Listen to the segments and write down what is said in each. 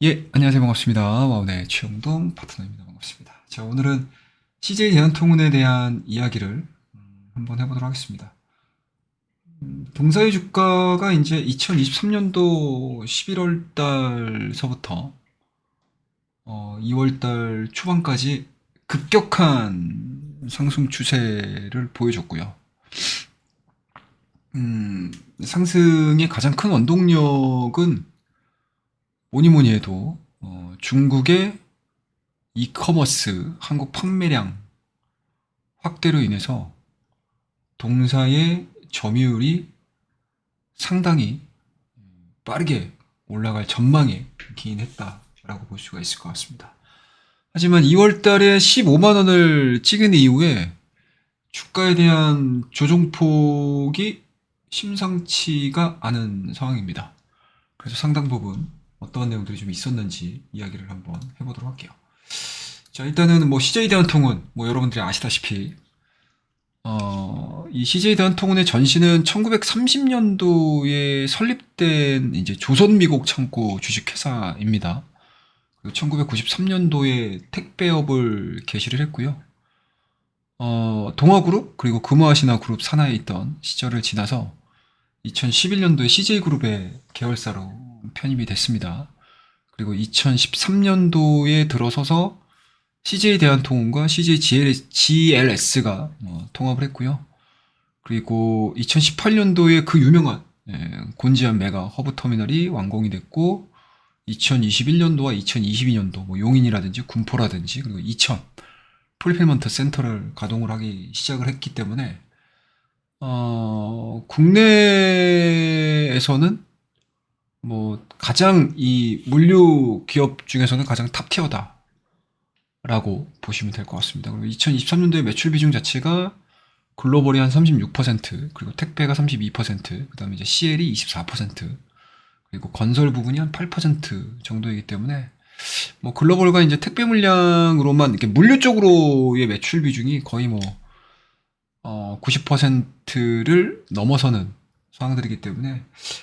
예, 안녕하세요. 반갑습니다. 와우네 최영동 파트너입니다. 반갑습니다. 자, 오늘은 CJ 대한통운에 대한 이야기를 한번 해보도록 하겠습니다. 동사의 주가가 이제 2023년도 11월 달서부터 2월 달 초반까지 급격한 상승 추세를 보여줬고요. 상승의 가장 큰 원동력은 뭐니 뭐니 해도 중국의 이커머스 한국 판매량 확대로 인해서 동사의 점유율이 상당히 빠르게 올라갈 전망에 기인했다라고 볼 수가 있을 것 같습니다. 하지만 2월 달에 15만 원을 찍은 이후에 주가에 대한 조정폭이 심상치가 않은 상황입니다. 그래서 상당 부분 어떠한 내용들이 좀 있었는지 이야기를 한번 해보도록 할게요. 자, 일단은 뭐 CJ 대한통운, 뭐 여러분들이 아시다시피 이 CJ 대한통운의 전신은 1930년도에 설립된 이제 조선미국 창고 주식회사입니다. 그리고 1993년도에 택배업을 개시를 했고요. 동아그룹 그리고 금호아시나그룹 산하에 있던 시절을 지나서 2011년도에 CJ그룹의 계열사로 편입이 됐습니다. 그리고 2013년도에 들어서서 CJ 대한통운과 CJ GLS가 통합을 했고요. 그리고 2018년도에 그 유명한 곤지암 메가 허브 터미널이 완공이 됐고 2021년도와 2022년도 뭐 용인이라든지 군포라든지 그리고 이천 풀필먼트 센터를 가동을 하기 시작을 했기 때문에 국내에서는 뭐 가장 이 물류 기업 중에서는 가장 탑티어다라고 보시면 될 것 같습니다. 그리고 2023년도에 매출 비중 자체가 글로벌이 한 36%, 그리고 택배가 32%, 그다음에 이제 CL이 24%, 그리고 건설 부분이 한 8% 정도이기 때문에 뭐 글로벌과 이제 택배 물량으로만 이렇게 물류 쪽으로의 매출 비중이 거의 뭐 90%를 넘어서는 상황들이기 때문에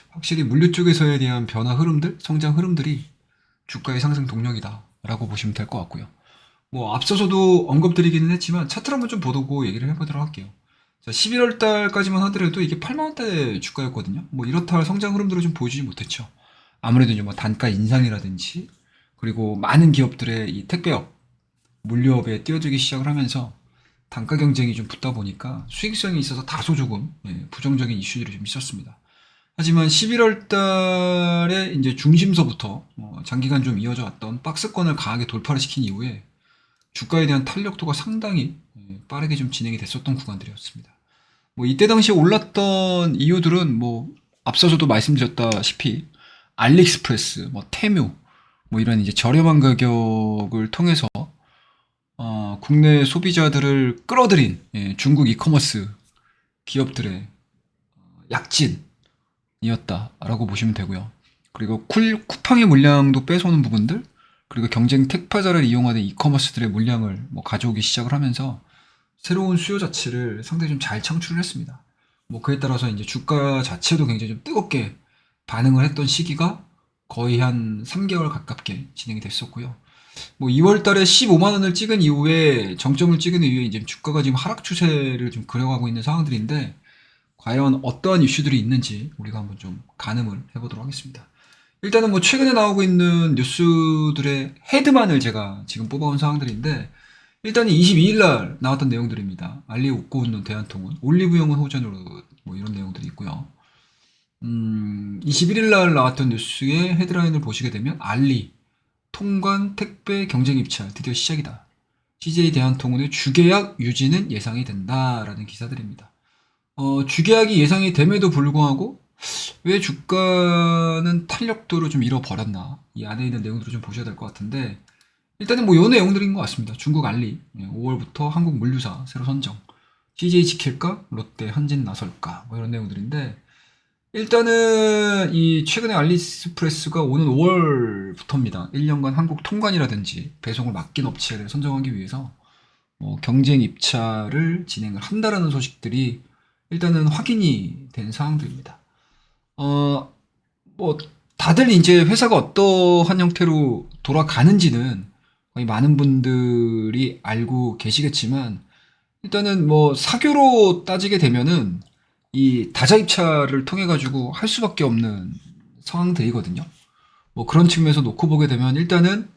확실히 물류 쪽에서에 대한 변화 흐름들, 성장 흐름들이 주가의 상승 동력이다라고 보시면 될 것 같고요. 뭐 앞서서도 언급드리기는 했지만 차트를 한번 좀 보고 얘기를 해보도록 할게요. 자, 11월 달까지만 하더라도 이게 8만 원대 주가였거든요. 뭐 이렇다 할 성장 흐름들을 좀 보여주지 못했죠. 아무래도 이제 뭐 단가 인상이라든지 그리고 많은 기업들의 이 택배업, 물류업에 뛰어들기 시작을 하면서 단가 경쟁이 좀 붙다 보니까 수익성이 있어서 다소 조금 부정적인 이슈들이 좀 있었습니다. 하지만 11월 달에 이제 중심서부터 장기간 좀 이어져 왔던 박스권을 강하게 돌파를 시킨 이후에 주가에 대한 탄력도가 상당히 빠르게 좀 진행이 됐었던 구간들이었습니다. 뭐 이때 당시에 올랐던 이유들은 뭐 앞서서도 말씀드렸다시피 알리익스프레스, 뭐 테뮤, 뭐 이런 이제 저렴한 가격을 통해서 국내 소비자들을 끌어들인 중국 이커머스 기업들의 약진이었다라고 보시면 되고요. 그리고 쿠팡의 물량도 뺏어오는 부분들, 그리고 경쟁 택파자를 이용하는 이커머스들의 물량을 뭐 가져오기 시작을 하면서 새로운 수요 자체를 상당히 좀 잘 창출을 했습니다. 뭐 그에 따라서 이제 주가 자체도 굉장히 좀 뜨겁게 반응을 했던 시기가 거의 한 3개월 가깝게 진행이 됐었고요. 뭐 2월 달에 15만 원을 찍은 이후에 정점을 찍은 이후에 이제 주가가 지금 하락 추세를 좀 그려가고 있는 상황들인데 과연 어떠한 이슈들이 있는지 우리가 한번 좀 가늠을 해보도록 하겠습니다. 일단은 뭐 최근에 나오고 있는 뉴스들의 헤드만을 제가 지금 뽑아온 상황들인데 일단 22일 날 나왔던 내용들입니다. 알리 웃고 웃는 대한통운, 올리브영은 호전으로 뭐 이런 내용들이 있고요. 21일 날 나왔던 뉴스의 헤드라인을 보시게 되면 알리 통관 택배 경쟁 입찰 드디어 시작이다. CJ 대한통운의 주계약 유지는 예상이 된다라는 기사들입니다. 주계약이 예상이 됨에도 불구하고 왜 주가는 탄력도를 좀 잃어버렸나 이 안에 있는 내용들을 좀 보셔야 될 것 같은데 일단은 뭐 요 내용들인 것 같습니다. 중국 알리 5월부터 한국 물류사 새로 선정 CJ 지킬까 롯데 한진 나설까 뭐 이런 내용들인데 일단은 이 최근에 알리익스프레스가 오는 5월부터입니다. 1년간 한국 통관이라든지 배송을 맡긴 업체를 선정하기 위해서 경쟁 입찰을 진행을 한다라는 소식들이 일단은 확인이 된 사항들입니다. 뭐 다들 이제 회사가 어떠한 형태로 돌아가는지는 거의 많은 분들이 알고 계시겠지만, 일단은 뭐 사교로 따지게 되면은 이 다자 입찰을 통해 가지고 할 수밖에 없는 상황들이거든요. 뭐 그런 측면에서 놓고 보게 되면 일단은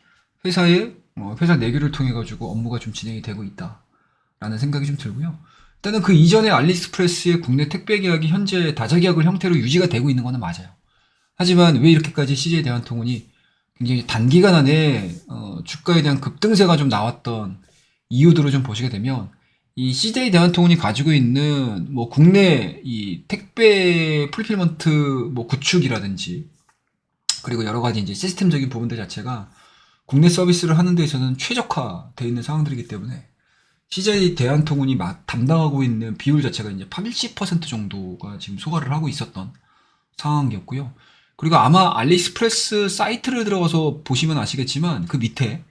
회사의 회사 내규를 통해 가지고 업무가 좀 진행이 되고 있다라는 생각이 좀 들고요. 일단은 그 이전에 알리익스프레스의 국내 택배 계약이 현재 다자 계약을 형태로 유지가 되고 있는 거는 맞아요. 하지만 왜 이렇게까지 CJ 대한통운이 굉장히 단기간 안에 주가에 대한 급등세가 좀 나왔던 이유들을 좀 보시게 되면, 이 CJ 대한통운이 가지고 있는 뭐 국내 이 택배 풀필먼트 뭐 구축이라든지, 그리고 여러 가지 이제 시스템적인 부분들 자체가 국내 서비스를 하는 데 있어서는 최적화되어 있는 상황들이기 때문에 CJ 대한통운이 담당하고 있는 비율 자체가 이제 80% 정도가 지금 소화를 하고 있었던 상황이었고요. 그리고 아마 알리익스프레스 사이트를 들어가서 보시면 아시겠지만 그 밑에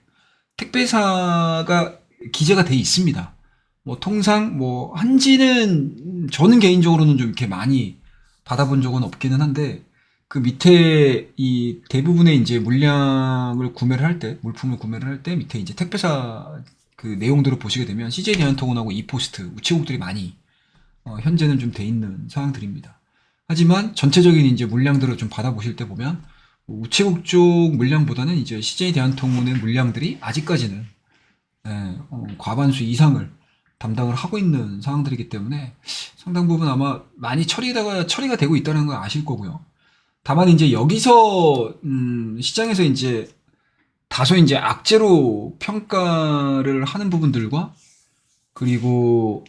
택배사가 기재가 돼 있습니다. 뭐 통상 뭐 한지는 저는 개인적으로는 좀 이렇게 많이 받아본 적은 없기는 한데, 그 밑에 이 대부분의 이제 물량을 구매를 할 때, 물품을 구매를 할 때 밑에 이제 택배사 그 내용들을 보시게 되면 CJ 대한통운하고 이포스트, 우체국들이 많이 현재는 좀 돼 있는 상황들입니다. 하지만 전체적인 이제 물량들을 좀 받아보실 때 보면 우체국 쪽 물량보다는 이제 CJ 대한통운의 물량들이 아직까지는 과반수 이상을 담당을 하고 있는 상황들이기 때문에 상당 부분 아마 많이 처리가 되고 있다는 걸 아실 거고요. 다만 이제 여기서 시장에서 이제 다소 이제 악재로 평가를 하는 부분들과, 그리고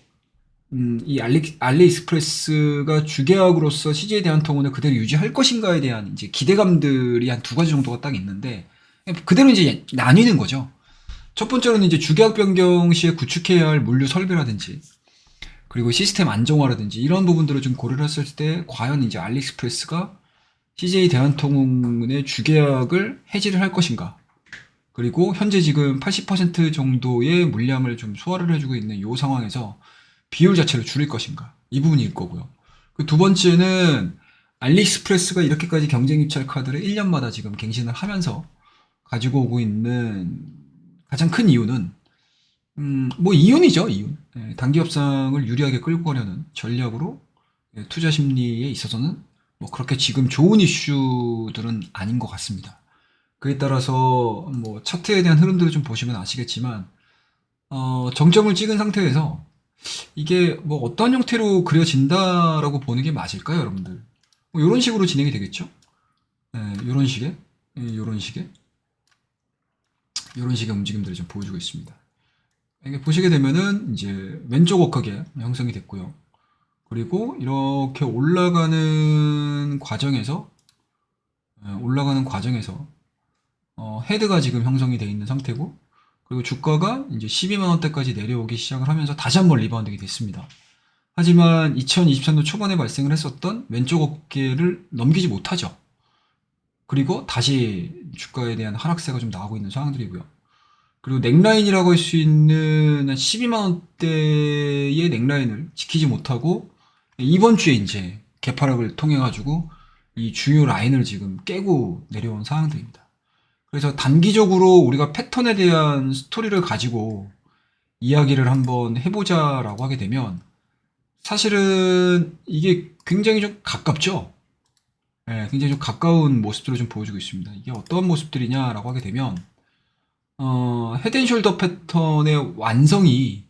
이 알리익스프레스가 주계약으로서 CJ 대한통운을 그대로 유지할 것인가에 대한 이제 기대감들이 한 두 가지 정도가 딱 있는데, 그대로 이제 나뉘는 거죠. 첫 번째로는 이제 주계약 변경 시에 구축해야 할 물류 설비라든지, 그리고 시스템 안정화라든지 이런 부분들을 좀 고려를 했을 때 과연 이제 알리익스프레스가 CJ 대한통운의 주계약을 해지를 할 것인가, 그리고 현재 지금 80% 정도의 물량을 좀 소화를 해주고 있는 이 상황에서 비율 자체를 줄일 것인가, 이 부분일 거고요. 그 두 번째는 알리익스프레스가 이렇게까지 경쟁 입찰 카드를 1년마다 지금 갱신을 하면서 가지고 오고 있는 가장 큰 이유는 뭐 이윤이죠, 이윤. 단기 협상을 유리하게 끌고 가려는 전략으로 투자 심리에 있어서는 뭐 그렇게 지금 좋은 이슈들은 아닌 것 같습니다. 그에 따라서 뭐 차트에 대한 흐름들을 좀 보시면 아시겠지만 정점을 찍은 상태에서 이게 뭐 어떤 형태로 그려진다라고 보는 게 맞을까요, 여러분들? 뭐 이런 식으로 진행이 되겠죠? 이런 식의, 이런 식의, 이런 식의 움직임들을 좀 보여주고 있습니다. 이게 보시게 되면은 이제 왼쪽 워커게 형성이 됐고요. 그리고 이렇게 올라가는 과정에서 헤드가 지금 형성이 되어 있는 상태고, 그리고 주가가 이제 12만 원대까지 내려오기 시작을 하면서 다시 한번 리바운딩이 됐습니다. 하지만 2023년 초반에 발생을 했었던 왼쪽 어깨를 넘기지 못하죠. 그리고 다시 주가에 대한 하락세가 좀 나오고 있는 상황들이고요. 그리고 넥라인이라고 할 수 있는 12만 원대의 넥라인을 지키지 못하고 이번 주에 이제 개파락을 통해 가지고 이 주요 라인을 지금 깨고 내려온 상황들입니다. 그래서 단기적으로 우리가 패턴에 대한 스토리를 가지고 이야기를 한번 해보자라고 하게 되면, 사실은 이게 굉장히 좀 가깝죠. 굉장히 좀 가까운 모습들을 좀 보여주고 있습니다. 이게 어떤 모습들이냐라고 하게 되면 헤드앤숄더 패턴의 완성이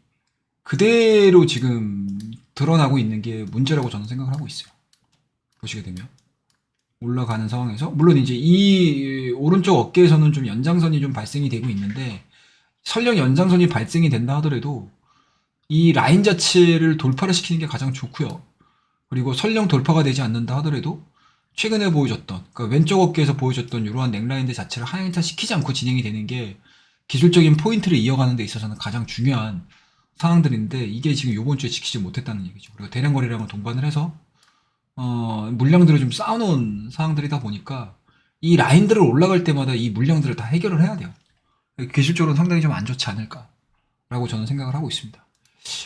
그대로 지금 드러나고 있는 게 문제라고 저는 생각을 하고 있어요. 보시게 되면 올라가는 상황에서 물론 이제 이 오른쪽 어깨에서는 좀 연장선이 좀 발생이 되고 있는데, 설령 연장선이 발생이 된다 하더라도 이 라인 자체를 돌파를 시키는 게 가장 좋고요. 그리고 설령 돌파가 되지 않는다 하더라도 최근에 보여줬던, 그러니까 왼쪽 어깨에서 보여줬던 이러한 넥라인들 자체를 하향타 시키지 않고 진행이 되는 게 기술적인 포인트를 이어가는 데 있어서는 가장 중요한 상황들인데, 이게 지금 이번 주에 지키지 못했다는 얘기죠. 그리고 대량 거래량을 동반을 해서 물량들을 좀 쌓아놓은 상황들이다 보니까 이 라인들을 올라갈 때마다 이 물량들을 다 해결을 해야 돼요. 기술적으로는 상당히 좀 안 좋지 않을까라고 저는 생각을 하고 있습니다.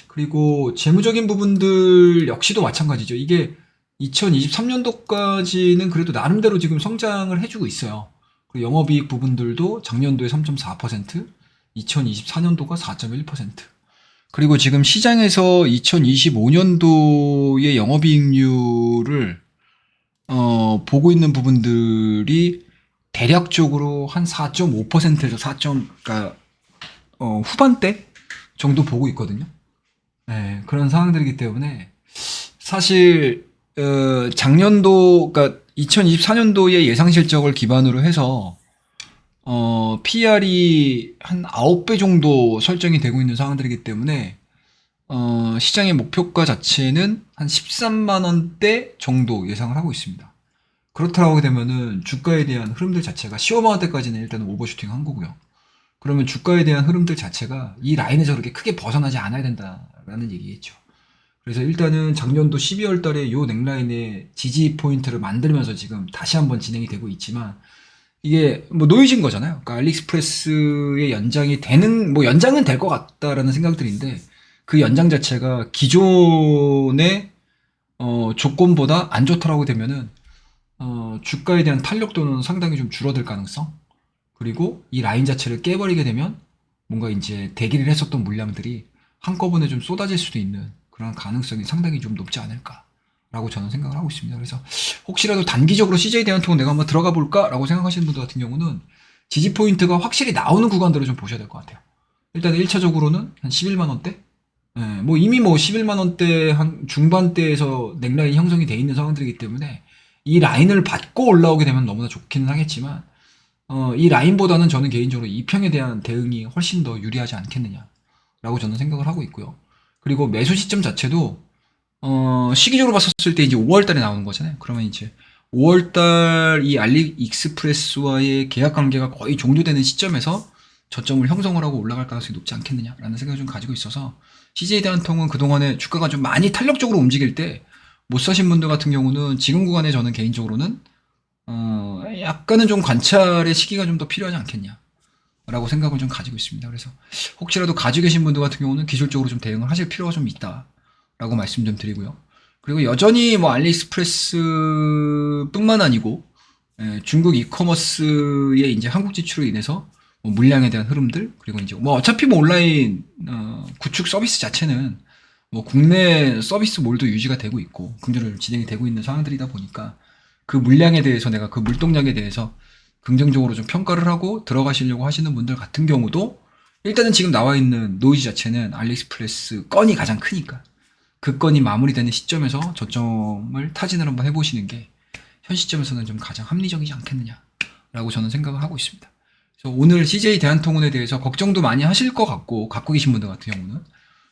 그리고 재무적인 부분들 역시도 마찬가지죠. 이게 2023년도까지는 그래도 나름대로 지금 성장을 해주고 있어요. 그리고 영업이익 부분들도 작년도에 3.4%, 2024년도가 4.1%. 그리고 지금 시장에서 2025년도의 영업이익률을 보고 있는 부분들이 대략적으로 한 4.5%에서 4. 그러니까 후반대 정도 보고 있거든요. 네, 그런 상황들이기 때문에 사실 작년도 그러니까 2024년도의 예상 실적을 기반으로 해서 PR이 한 9배 정도 설정이 되고 있는 상황들이기 때문에 시장의 목표가 자체는 한 13만 원대 정도 예상을 하고 있습니다. 그렇다고 되면은 주가에 대한 흐름들 자체가 15만 원대까지는 일단 오버슈팅 한 거고요. 그러면 주가에 대한 흐름들 자체가 이 라인에서 그렇게 크게 벗어나지 않아야 된다라는 얘기겠죠. 그래서 일단은 작년도 12월 달에 요 넥라인의 지지 포인트를 만들면서 지금 다시 한번 진행이 되고 있지만 이게 뭐 노이즈인 거잖아요. 그러니까 알리익스프레스의 연장이 되는 뭐 연장은 될 것 같다라는 생각들인데 그 연장 자체가 기존의 조건보다 안 좋다라고 되면은 주가에 대한 탄력도는 상당히 좀 줄어들 가능성, 그리고 이 라인 자체를 깨버리게 되면 뭔가 이제 대기를 했었던 물량들이 한꺼번에 좀 쏟아질 수도 있는 그런 가능성이 상당히 좀 높지 않을까라고 저는 생각을 하고 있습니다. 그래서 혹시라도 단기적으로 CJ 대한통운 내가 한번 들어가 볼까라고 생각하시는 분들 같은 경우는 지지 포인트가 확실히 나오는 구간들을 좀 보셔야 될 것 같아요. 일단 1차적으로는 한 11만 원대? 예, 뭐 이미 뭐 11만 원대 한 중반대에서 넥라인이 형성이 돼 있는 상황들이기 때문에 이 라인을 받고 올라오게 되면 너무나 좋기는 하겠지만 이 라인보다는 저는 개인적으로 이평에 대한 대응이 훨씬 더 유리하지 않겠느냐라고 저는 생각을 하고 있고요. 그리고 매수 시점 자체도 시기적으로 봤었을 때 이제 5월 달에 나오는 거잖아요. 그러면 이제 5월 달 이 알리익스프레스와의 계약 관계가 거의 종료되는 시점에서 저점을 형성을 하고 올라갈 가능성이 높지 않겠느냐라는 생각을 좀 가지고 있어서 CJ 대한통운 그동안에 주가가 좀 많이 탄력적으로 움직일 때 못 사신 분들 같은 경우는 지금 구간에 저는 개인적으로는 약간은 좀 관찰의 시기가 좀 더 필요하지 않겠냐라고 생각을 좀 가지고 있습니다. 그래서 혹시라도 가지고 계신 분들 같은 경우는 기술적으로 좀 대응을 하실 필요가 좀 있다라고 말씀 좀 드리고요. 그리고 여전히 뭐 알리익스프레스뿐만 아니고 중국 이커머스의 이제 한국 진출로 인해서 뭐 물량에 대한 흐름들, 그리고 이제 뭐 어차피 뭐 온라인 구축 서비스 자체는 뭐 국내 서비스 몰도 유지가 되고 있고 긍정적으로 진행이 되고 있는 상황들이다 보니까 그 물량에 대해서 내가 그 물동량에 대해서 긍정적으로 좀 평가를 하고 들어가시려고 하시는 분들 같은 경우도 일단은 지금 나와 있는 노이즈 자체는 알리익스프레스 건이 가장 크니까 그 건이 마무리되는 시점에서 저점을 타진을 한번 해보시는 게 현 시점에서는 좀 가장 합리적이지 않겠느냐라고 저는 생각을 하고 있습니다. 그래서 오늘 CJ 대한통운에 대해서 걱정도 많이 하실 것 같고 갖고 계신 분들 같은 경우는,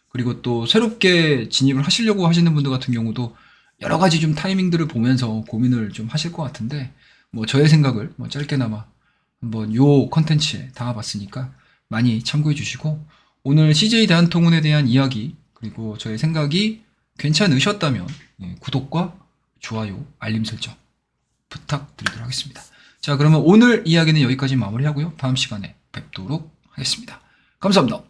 그리고 또 새롭게 진입을 하시려고 하시는 분들 같은 경우도 여러 가지 좀 타이밍들을 보면서 고민을 좀 하실 것 같은데 뭐 저의 생각을 뭐 짧게나마 한번 요 컨텐츠에 담아봤으니까 많이 참고해 주시고, 오늘 CJ 대한통운에 대한 이야기 그리고 저의 생각이 괜찮으셨다면 구독과 좋아요, 알림 설정 부탁드리도록 하겠습니다. 자, 그러면 오늘 이야기는 여기까지 마무리하고요. 다음 시간에 뵙도록 하겠습니다. 감사합니다.